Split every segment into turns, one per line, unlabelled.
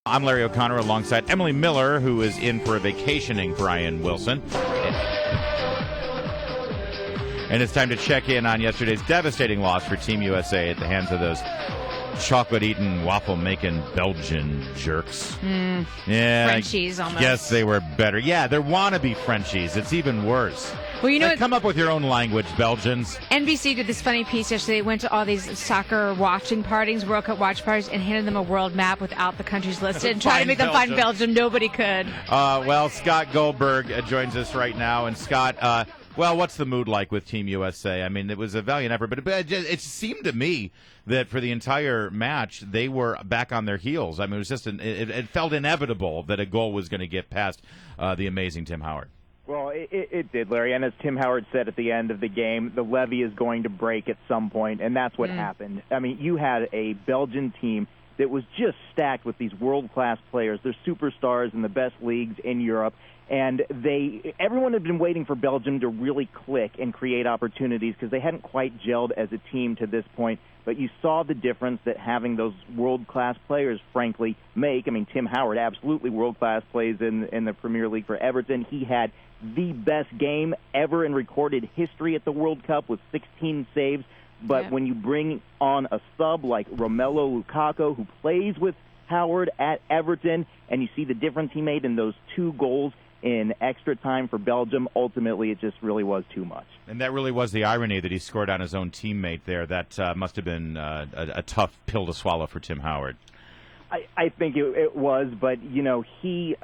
I'm Larry O'Connor alongside Emily Miller, who is in for a vacationing Brian Wilson. And it's time to check in on yesterday's devastating loss for Team USA at the hands of those chocolate-eating, waffle-making Belgian jerks. Yeah,
Frenchies, almost.
Yes, they were better. Yeah, they're wannabe Frenchies. It's even worse.
Well, you know,
come up with your own language, Belgians.
NBC did this funny piece yesterday. They went to all these soccer watching parties, World Cup watch parties, and handed them a world map without the countries listed and tried to make them find Belgium. Nobody could.
Well, Scott Goldberg joins us right now. And Scott, well, what's the mood like with Team USA? I mean, it was a valiant effort, but it seemed to me that for the entire match, they were back on their heels. I mean, it was just it felt inevitable that a goal was going to get past the amazing Tim Howard.
Well, it did, Larry. And as Tim Howard said at the end of the game, the levee is going to break at some point, and that's what happened. I mean, you had a Belgian team that was just stacked with these world-class players. They're superstars in the best leagues in Europe. And everyone had been waiting for Belgium to really click and create opportunities because they hadn't quite gelled as a team to this point. But you saw the difference that having those world-class players, frankly, make. I mean, Tim Howard, absolutely world-class, plays in the Premier League for Everton. He had the best game ever in recorded history at the World Cup with 16 saves. But when you bring on a sub like Romelu Lukaku, who plays with Howard at Everton, and you see the difference he made in those 2 goals in extra time for Belgium, ultimately it just really was too much.
And that really was the irony that he scored on his own teammate there. That must have been a tough pill to swallow for Tim Howard.
I think it was, but he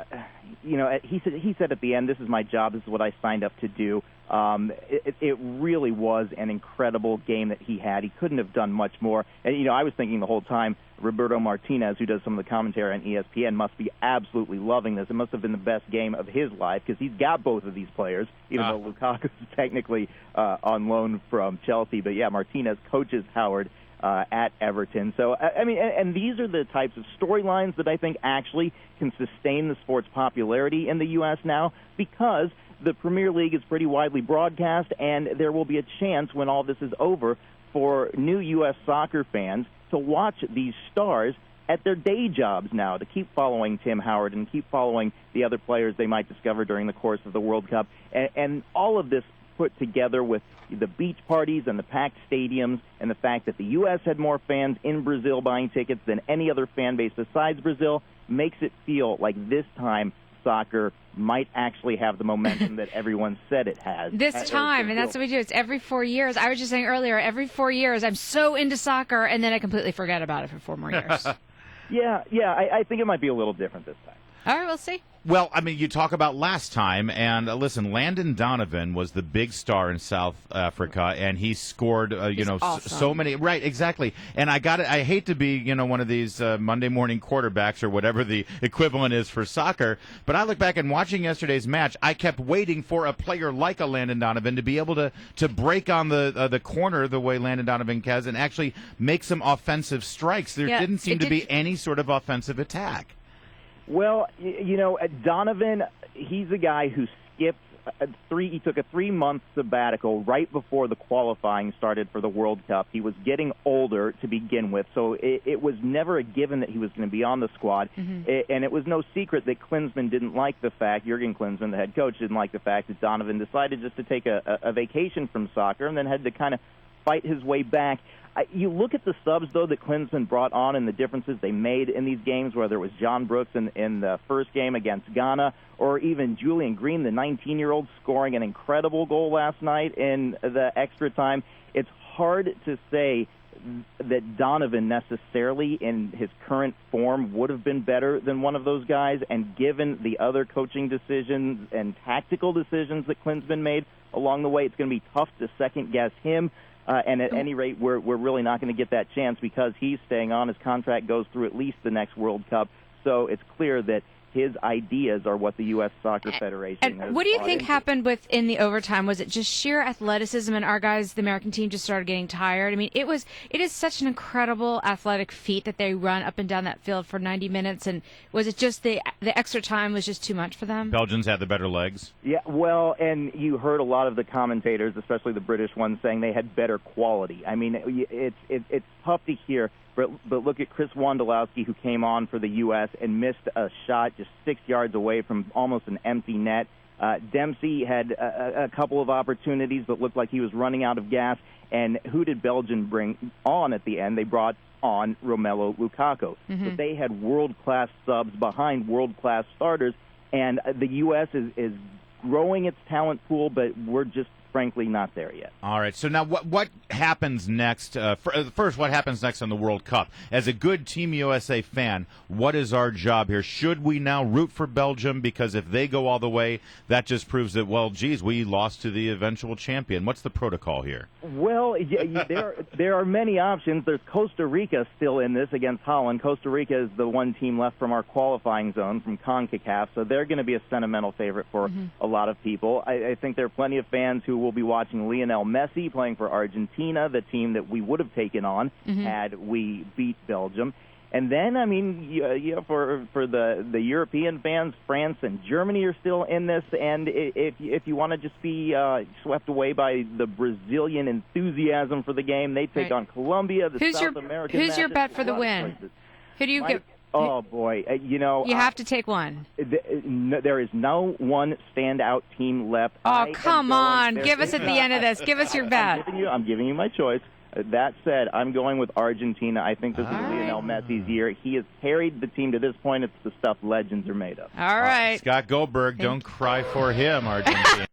said at the end, "This is my job. This is what I signed up to do." It really was an incredible game that he had. He couldn't have done much more. And I was thinking the whole time, Roberto Martinez, who does some of the commentary on ESPN, must be absolutely loving this. It must have been the best game of his life because he's got both of these players, even though Lukaku is technically on loan from Chelsea. But yeah, Martinez coaches Howard at Everton. So, I mean, and these are the types of storylines that I think actually can sustain the sport's popularity in the U.S. now, because the Premier League is pretty widely broadcast, and there will be a chance when all this is over for new U.S. soccer fans to watch these stars at their day jobs now, to keep following Tim Howard and keep following the other players they might discover during the course of the World Cup. And all of this put together with the beach parties and the packed stadiums and the fact that the U.S. had more fans in Brazil buying tickets than any other fan base besides Brazil makes it feel like this time soccer might actually have the momentum that everyone said it has.
This time, and that's what we do. It's every 4 years. I was just saying earlier, every 4 years, I'm so into soccer, and then I completely forget about it for 4 more years.
Yeah, I think it might be a little different this time.
All right, we'll see.
Well, I mean, you talk about last time, and listen, Landon Donovan was the big star in South Africa, and he scored,
awesome.
so many. Right, exactly. And I hate to be, one of these Monday morning quarterbacks or whatever the equivalent is for soccer, but I look back and watching yesterday's match, I kept waiting for a player like a Landon Donovan to be able to break on the corner the way Landon Donovan has and actually make some offensive strikes. There didn't seem to be any sort of offensive attack.
Well, Donovan, he's a guy who skipped he took a 3-month sabbatical right before the qualifying started for the World Cup. He was getting older to begin with, so it was never a given that he was going to be on the squad. And it was no secret that Klinsmann didn't like the fact, Jurgen Klinsmann, the head coach, didn't like the fact that Donovan decided just to take a vacation from soccer and then had to kind of fight his way back. You look at the subs, though, that Klinsmann brought on and the differences they made in these games, whether it was John Brooks in the first game against Ghana or even Julian Green, the 19-year-old, scoring an incredible goal last night in the extra time. It's hard to say that Donovan necessarily in his current form would have been better than one of those guys, and given the other coaching decisions and tactical decisions that Klinsmann made along the way, it's going to be tough to second-guess him. And at any rate, we're really not going to get that chance because he's staying on. His contract goes through at least the next World Cup. So it's clear that his ideas are what the U.S. Soccer Federation has.
And what do you think happened in the overtime? Was it just sheer athleticism and our guys, the American team, just started getting tired? I mean, it is such an incredible athletic feat that they run up and down that field for 90 minutes. And was it just the extra time was just too much for them?
Belgians had the better legs.
Yeah, well, and you heard a lot of the commentators, especially the British ones, saying they had better quality. I mean, it's tough to hear But look at Chris Wondolowski, who came on for the U.S. and missed a shot just 6 yards away from almost an empty net. Dempsey had a couple of opportunities, but looked like he was running out of gas. And who did Belgium bring on at the end? They brought on Romelu Lukaku.
Mm-hmm.
So they had world-class subs behind world-class starters, and the U.S. is growing its talent pool, but we're just frankly not there yet.
All right. So now what happens next? First, what happens next on the World Cup? As a good Team USA fan, what is our job here? Should we now root for Belgium? Because if they go all the way, that just proves that, well, geez, we lost to the eventual champion. What's the protocol here?
Well, there are many options. There's Costa Rica still in this against Holland. Costa Rica is the one team left from our qualifying zone from CONCACAF, so they're going to be a sentimental favorite for a lot of people. I think there are plenty of fans who will be watching Lionel Messi playing for Argentina, the team that we would have taken on had we beat Belgium. And then, I mean, for the European fans, France and Germany are still in this. And if you want to just be swept away by the Brazilian enthusiasm for the game, they take on Colombia.
Who's your bet for the win? Who do you get?
Oh, boy. You
have to take one.
There is no one standout team left.
Oh, come on. Give us at the end of this. Give us your bet.
I'm giving you my choice. That said, I'm going with Argentina. I think this is Lionel Messi's year. He has carried the team to this point. It's the stuff legends are made of.
All right.
Scott Goldberg, don't cry for him, Argentina.